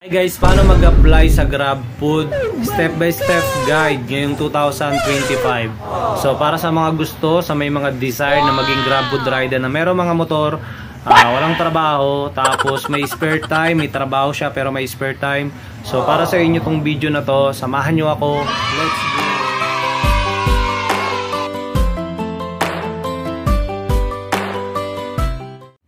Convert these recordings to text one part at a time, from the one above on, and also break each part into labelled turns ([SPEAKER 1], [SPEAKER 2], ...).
[SPEAKER 1] Hi guys, paano mag-apply sa GrabFood? Step by step guide ngayong 2025. So para sa mga gusto, sa may mga desire na maging GrabFood rider na meron mga motor, walang trabaho, tapos may spare time, may trabaho siya pero may spare time. So para sa inyo tong video na to, samahan nyo ako. Let's go!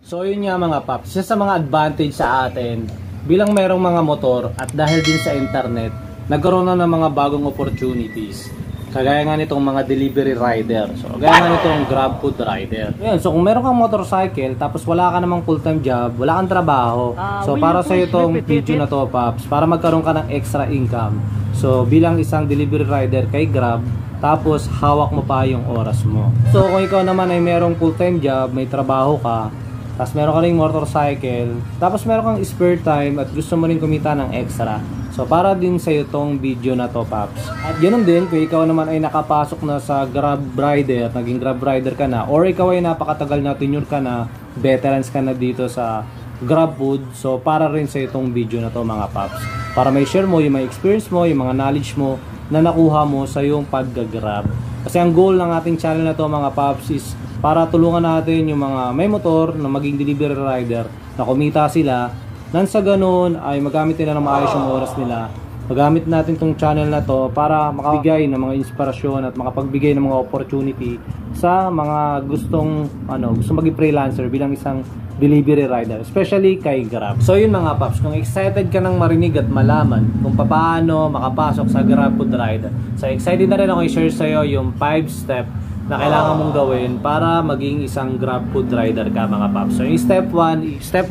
[SPEAKER 1] So yun nga mga paps, isa sa mga advantage sa atin bilang merong mga motor at dahil din sa internet, nagkaroon na ng mga bagong opportunities. Kagaya nga nitong mga delivery rider. So kagaya nga nitong GrabFood rider. Ayan, so kung meron kang motorcycle tapos wala ka namang full-time job, wala kang trabaho. So para sa itong video na to paps, para magkaroon ka ng extra income. So bilang isang delivery rider kay Grab, tapos hawak mo pa yung oras mo. So kung ikaw naman ay merong full-time job, may trabaho ka, tapos meron ka ring motorcycle, tapos meron kang spare time at gusto mo rin kumita ng extra. So para din sa iyo tong video na to paps. At ganoon din kung ikaw naman ay nakapasok na sa Grab rider, naging Grab rider ka na, or ikaw ay napakatagal na tenure ka na, veterans ka na dito sa GrabFood. So para rin sa itong video na to mga paps, para may share mo yung mga experience mo, yung mga knowledge mo na nakuha mo sa yung pag-grab. Kasi ang goal ng ating channel na to mga paps is para tulungan natin yung mga may motor na maging delivery rider na kumita sila, nang sa ganun ay magamit nila ng maayos yung oras nila. Magamit natin tong channel na to para makabigay ng mga inspirasyon at makapagbigay ng mga opportunity sa mga gustong maging freelancer bilang isang delivery rider, especially kay Grab. So yun mga paps, kung excited ka nang marinig at malaman kung paano makapasok sa GrabFood rider, so excited na rin ako i-share sa iyo yung 5-step na kailangan mong gawin para maging isang GrabFood rider ka mga paps. So yung step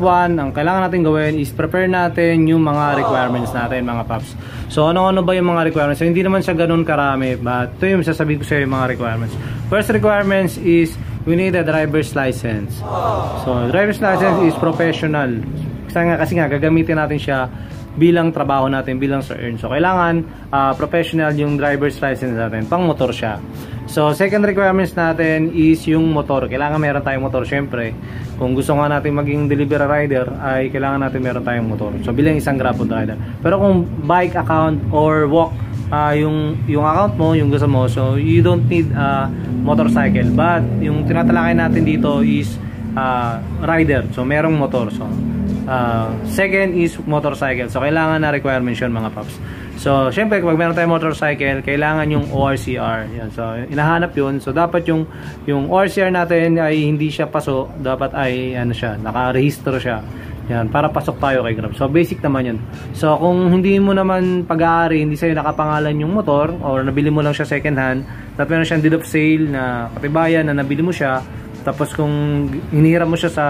[SPEAKER 1] 1, ang kailangan natin gawin is prepare natin yung mga requirements natin mga paps. So ano ba yung mga requirements? So hindi naman siya ganun karami, but ito yung sasabihin ko sa iyo yung mga requirements. First requirements is we need a driver's license. So driver's license is professional. Kasi nga gagamitin natin siya bilang trabaho natin, bilang sa earn. So kailangan professional yung driver's license natin, pang motor siya. So second requirements natin is yung motor. Kailangan meron tayong motor syempre. Kung gusto nga natin maging delivery rider ay kailangan natin meron tayong motor. So bilang isang GrabFood rider. Pero kung bike account or walk yung account mo, yung gusto mo, so you don't need a motorcycle. But yung tinatalakay natin dito is rider. So merong motor. So second is motorcycle. So kailangan na requirements yun mga paps. So syempre kapag meron tayong motorcycle, kailangan yung ORCR. Yan. So inahanap yun. So dapat yung ORCR natin ay hindi siya paso, dapat ay nakarehistro siya. Yan, para pasok tayo kay Grab. So basic naman yun. So kung hindi mo naman pag-aari, hindi sa'yo nakapangalan yung motor, or nabili mo lang siya second hand, tapos meron siyang deed of sale na katibayan na nabili mo siya, tapos kung hinihiram mo siya sa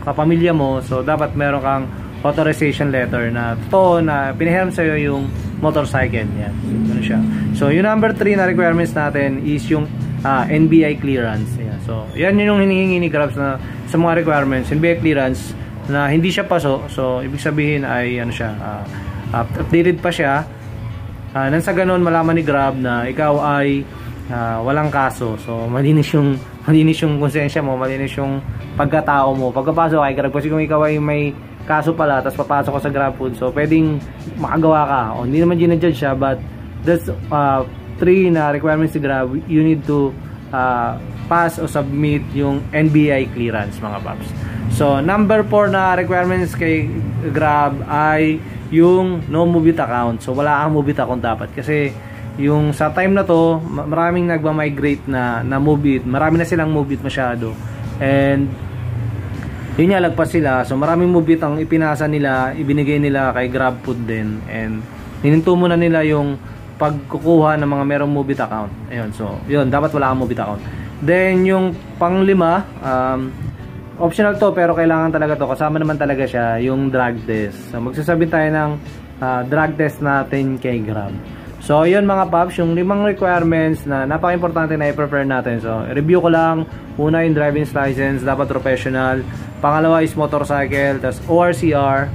[SPEAKER 1] kapamilya mo, so dapat meron kang authorization letter na totoo na pinahiram sa'yo yung motorcycle. Yan, so, siya. So yung number 3 na requirements natin is yung NBI clearance. Yan. So yan yung hinihingi ni Grab na sa mga requirements. NBI clearance na hindi siya paso, so ibig sabihin ay updated pa siya, nang sa ganun malaman ni Grab na ikaw ay walang kaso. So malinis yung konsensya mo, malinis yung pagkatao mo pagkapasok kay Grab. Kasi kung ikaw ay may kaso pala tapos papasok ka sa GrabFood, so pwedeng makagawa ka, o hindi naman ginajudge siya, but that's 3 na requirements ni Grab. You need to pass o submit yung NBI clearance mga paps. So number 4 na requirements kay Grab ay yung no Mobit account. So wala kang Mobit account dapat, kasi yung sa time na to maraming nagma-migrate na Mobit, marami na silang Mobit masyado, and yun nga, lagpas sila. So maraming Mobit ang ipinasa nila, ibinigay nila kay GrabFood din, and hininto muna nila yung pagkukuha ng mga merong Mobit account. Ayun, so yun, dapat wala kang Mobit account. Then yung pang-5, optional to pero kailangan talaga to, kasama naman talaga siya, yung drug test. So magsasabi tayo ng drug test natin kay Grab. So yun mga paps, yung 5 requirements na napaka-importante na i-prepare natin. So review ko lang. Una yung driving license, dapat professional. Pangalawa is motorcycle, tas ORCR.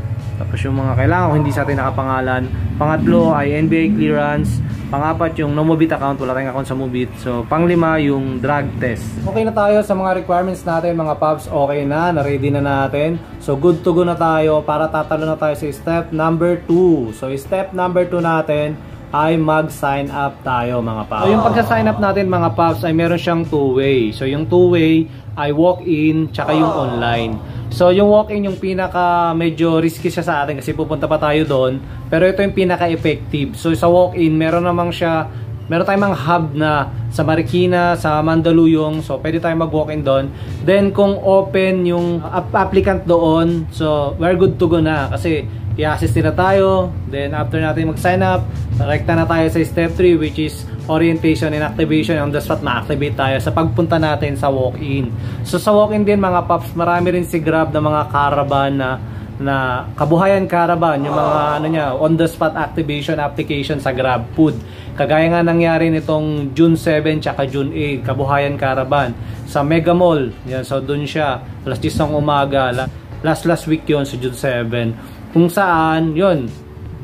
[SPEAKER 1] Tapos yung mga kailangan kung hindi sa atin nakapangalan. Pangatlo ay NBA clearance. Pangapat yung no Mobit account, wala tayong account sa Mobit. So panglima yung drug test. Okay na tayo sa mga requirements natin mga paps. Okay na, na-ready na natin. So good to go na tayo para tatalo na tayo sa step number 2. So step number 2 natin ay mag-sign up tayo mga paps. So yung pagsa-sign up natin mga paps ay meron siyang two-way. So yung two-way ay walk-in tsaka yung online. So yung walk-in yung pinaka medyo risky siya sa atin kasi pupunta pa tayo doon. Pero ito yung pinaka-effective. So sa walk-in meron tayong mga hub na sa Marikina, sa Mandaluyong. So pwede tayong mag-walk-in doon. Then kung open yung applicant doon, so we're good to go na kasi i-assist nila tayo. Then after natin mag-sign up, direkta na tayo sa step 3 which is orientation and activation. On the spot ma-activate tayo sa pagpunta natin sa walk-in. So sa walk-in din mga paps, marami rin si Grab na mga caravan na kabuhayan caravan, yung mga on the spot activation application sa Grab Food. Kagaya nga nangyari nitong June 7 tsaka June 8, kabuhayan caravan sa Mega Mall. Yan, so doon siya alas 10 ng umaga, last week yon sa June 7. Kung saan, yun,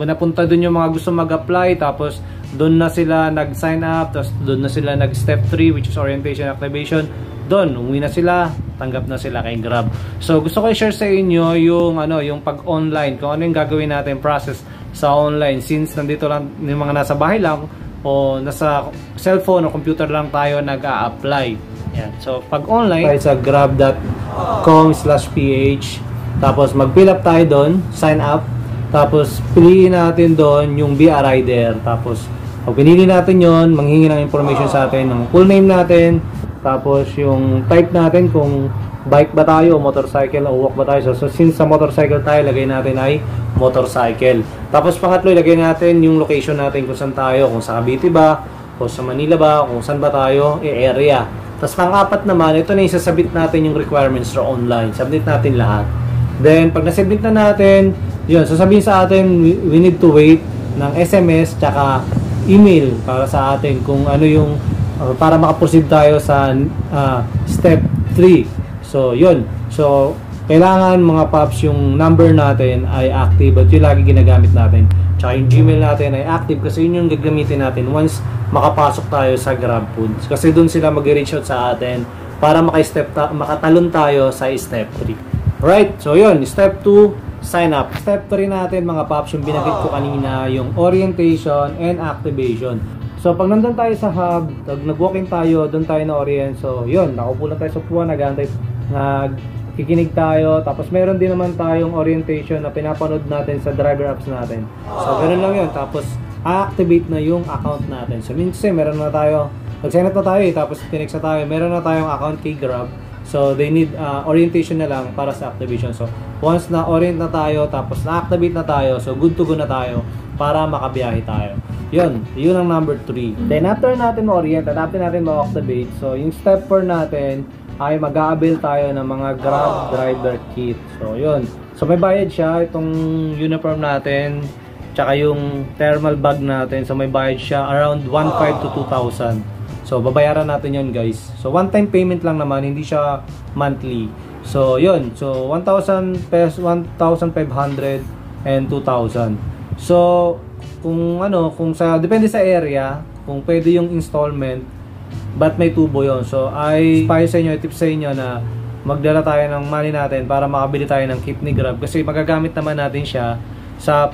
[SPEAKER 1] napunta dun yung mga gusto mag-apply, tapos doon na sila nag-sign up, tapos doon na sila nag-step 3 which is orientation activation. Doon, umuwi na sila, tanggap na sila kay Grab. So gusto ko i-share sa inyo yung pag-online, kung ano yung gagawin natin process sa online since nandito lang yung mga nasa bahay lang o nasa cellphone o computer lang tayo nag-a-apply. Yan. So pag online, tayo sa grab.com/ph. Tapos mag-fill up tayo doon, sign up. Tapos piliin natin doon yung Be a Rider. Tapos pag pinili natin yon, manghingi ng information sa atin, ng full name natin. Tapos yung type natin kung bike ba tayo, o motorcycle, o walk ba tayo. So since sa motorcycle tayo, lagay natin ay motorcycle. Tapos pangatlo, ilagay natin yung location natin kung saan tayo, kung sa Cavite ba, o sa Manila ba, kung saan ba tayo, area. Tapos pang-apat naman, ito na yung sasabit natin yung requirements sa online. Submit natin lahat. Then, pag nasubmit na natin, yun, sasabihin sa atin, we need to wait ng SMS tsaka email para sa atin kung ano yung, para makaproceed tayo sa step 3. So, yun. So, kailangan mga paps yung number natin ay active at yun lagi ginagamit natin. Tsaka yung Gmail natin ay active kasi yun yung gagamitin natin once makapasok tayo sa Grab Food. Kasi dun sila mag-reach out sa atin para makatalon tayo sa step 3. Right, so yun, step 2, sign up. Step 3 natin mga paps, yung binanggit ko kanina, yung orientation and activation. So pag nandun tayo sa hub, nag-walking tayo, doon tayo na-orient. So yun, nakaupo lang tayo sa puwan, nagkikinig tayo. Tapos meron din naman tayong orientation na pinapanood natin sa driver apps natin. So ganun lang yun, tapos activate na yung account natin. So minsan meron na tayo, nag-sign up na tayo tapos tinext na tayo, meron na tayong account kay Grab. So they need orientation na lang para sa activation. So once na orient na tayo, tapos na-activate na tayo, so good to go na tayo para makabiyahe tayo. Yun ang number 3. Then after natin ma-orient at after natin ma-activate, so yung step 4 natin ay mag-a-avail tayo ng mga Grab driver kit. So yun. So may bayad siya, itong uniform natin, tsaka yung thermal bag natin. So may bayad siya around 1,500 to 2,000. So babayaran natin yun guys. So one time payment lang naman, hindi siya monthly. So yun, so 1,000 pesos, 1,500 and 2,000. So kung depende sa area, kung pwede yung installment, but may tubo yon. So ay payo sa inyo, tips sa inyo na magdala tayo ng money natin para makabili tayo ng kit ni Grab kasi magagamit naman natin siya sa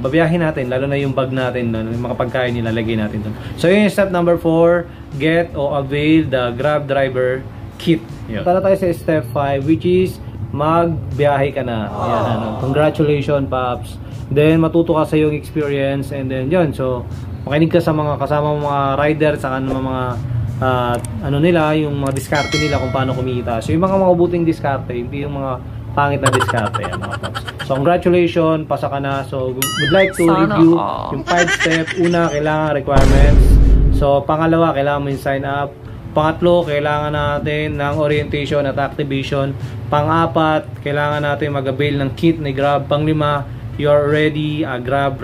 [SPEAKER 1] babiyahin natin, lalo na yung bag natin, yung mga pagkain nilalagay natin doon. So yun yung step number 4, get or avail the Grab driver kit. Tara tayo sa step 5 which is magbiyahe ka na. Yan, congratulations paps. Then matuto ka sa yung experience and then yun, so makinig ka sa mga kasama mga rider, saka mga yung mga diskarte nila kung paano kumita. So yung mga mabuting diskarte, hindi yung mga pangit na diskarte yan mga paps. So congratulations, pasa ka na. So would like to review yung 5 step. Una, kailangan requirements. So pangalawa, kailangan mo yung sign up. Pangatlo, kailangan natin ng orientation at activation. Pang-apat, kailangan natin mag-avail ng kit ni Grab. Panglima, you are already a grab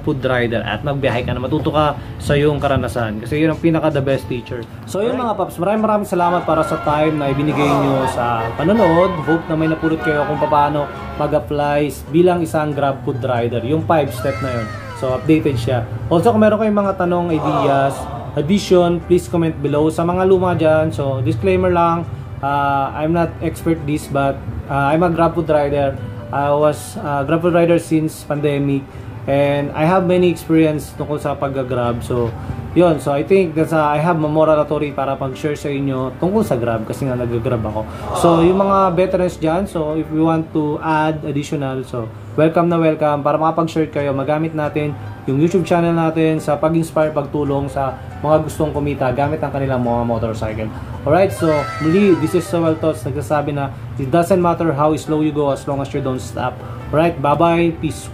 [SPEAKER 1] food rider at nagbiyahe ka na, matuto ka sa iyong karanasan kasi yun ang pinaka the best teacher. So yun mga paps, maraming salamat para sa time na ibinigay nyo sa panonood. Hope na may napulot kayo kung paano mag-apply bilang isang grab food rider, yung 5 step na yun. So updated siya. Also kung meron kayong mga tanong, ideas, addition, please comment below. Sa mga luma dyan, so disclaimer lang, I'm not expert this but I'm a grab food rider. I was a grab food rider since pandemic and I have many experience tungkol sa pag-grab. So yun, so I think that's I have a moral authority para pag-share sa inyo tungkol sa grab kasi nga nag-grab ako. So yung mga veterans dyan, so if you want to add additional, so welcome na welcome para makapag-share kayo, magamit natin yung YouTube channel natin sa pag-inspire, pagtulong sa mga gustong kumita gamit ang kanilang mga motorcycle. Alright, so muli, this is Sowell Thoughts, nagsasabi na it doesn't matter how slow you go as long as you don't stop. Alright, bye bye, peace.